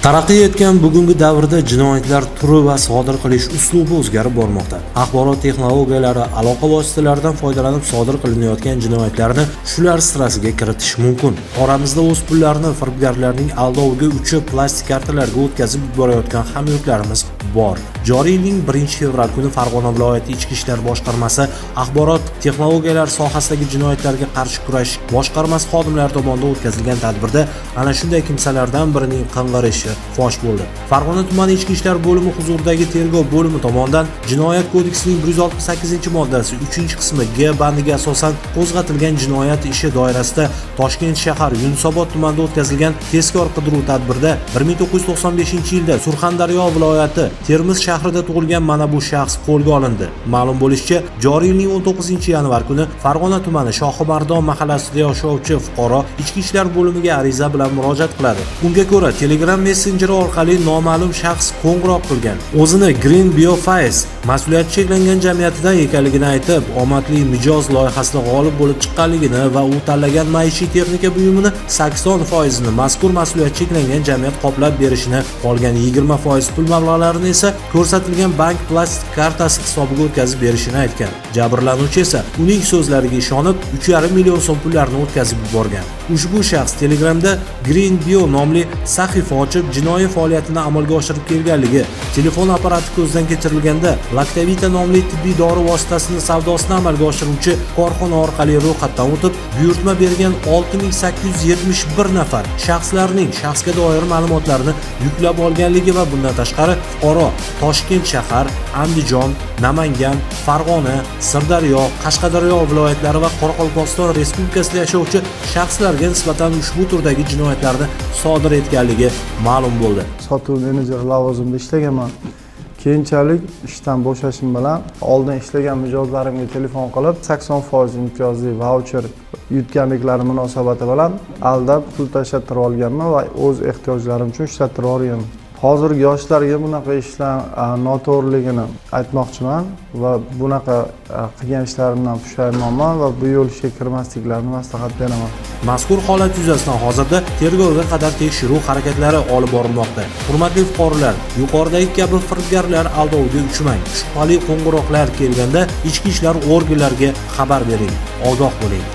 Taraqqiy etgan bugungi davrda jinoyatlar turi va sodir qilish uslubi o'zgarib bormoqda. Axborot texnologiyalari, aloqa vositalaridan foydalanib sodir qilinayotgan jinoyatlarni shular sirasiga kiritish mumkin. Oramizda o'z pullarini firibgarlarning aldoviga uchib plastik kartalarga o'tkazib yuborayotgan hamyurtlarimiz bor. Joriy yilning 1-fevral kuni Farg'ona viloyati Ichki ishlar boshqarmasi axborot texnologiyalari sohasidagi jinoyatlarga qarshi kurash boshqarmasi xodimlari tomonidan o'tkazilgan tadbirda ana shunday kimsalardan birining qing'irishi fosh bo'ldi. Farg'ona tumani Ichki ishlar bo'limi huzuridagi tergov bo'limi tomonidan Jinoyat kodeksining 168-moddasi 3-qismi G bandiga asosan qo'zg'atilgan jinoyat ishi doirasida Toshkent shahar Yunusobod tumanida o'tkazilgan tezkor qidiruv tadbirida 1995-yilda Surxondaryo viloyati Termiz shahrida tug'ilgan mana bu shaxs qo'lga olindi. Ma'lum bo'lishicha, joriy yilning 19-yanvar kuni Farg'ona tumani Shohimardon mahallasida yashovchi fuqaro Ichki ishlar bo'limiga ariza bilan murojaat qiladi. Unga ko'ra, Telegram messenjeri orqali noma'lum shaxs qo'ng'iroq qilgan. O'zini Green Bioface mas'uliyati cheklangan jamiyatidan ekanligini aytib, omadli mijoz loyihasida g'olib bo'lib chiqqanligini va u tanlagan maishiy texnika buyumini 80% ni mazkur mas'uliyati cheklangan jamiyat qoplab berishini, qolgan 20% pul mablag'larini esa ko'rsatilgan bank plastik kartasi hisobiga o'tkazib berishini aytgan. Jabrlanuvchi esa uning so'zlariga ishonib 3,5 million so'm pullarni o'tkazib yuborgan. Ushbu shaxs Telegramda Green Bio nomli sahifa ochib, jinoiy faoliyatini amalga oshirib kelganligi, telefon apparati ko'zdan kechirilganda Lactavita nomli tibbiy dori vositasini savdosini amalga oshiruvchi korxona orqali ro'yxatdan o'tib, buyurtma bergan 6871 nafar shaxslarning shaxsga doir ma'lumotlarini yuklab olganligi va bundan tashqari fuqaro Toshkent shahar, Andijon, Namangan, Farg'ona, Sirdaryo, Qashqadaryo viloyatlari va Qoraqalpog'iston Respublikasida yashovchi shaxslarga nisbatan ushbu turdagi jinoyatlarni sodir etganligi ma'lum bo'ldi. Sotuv menejeri lavozimida ishlaganman. Keyinchalik ishdan bo'shashim bilan oldin ishlagan mijozlarimga telefon qilib 80% imtiyozli vaucher yutganliklari munosabati bilan aldab pul tashlattirib olganman va o'z ehtiyojlarim uchun ishlattirib olganman. Hozirgi yoshlarga bunaqa ishlar noto'g'riligini aytmoqchiman va bunaqa qilgan ishlarimdan pushaymonman va bu yo'l ishga kirmasliklarini maslahat beraman. Mazkur holat yuzasidan hozirda tergovga qadar tekshiruv harakatlari olib borilmoqda. Hurmatli fuqarolar, yuqoridagi kabi firibgarlar aldoviga uchmang. Shubhali qo'ng'iroqlar kelganda ichki ishlar organlariga xabar bering, ogoh bo'ling.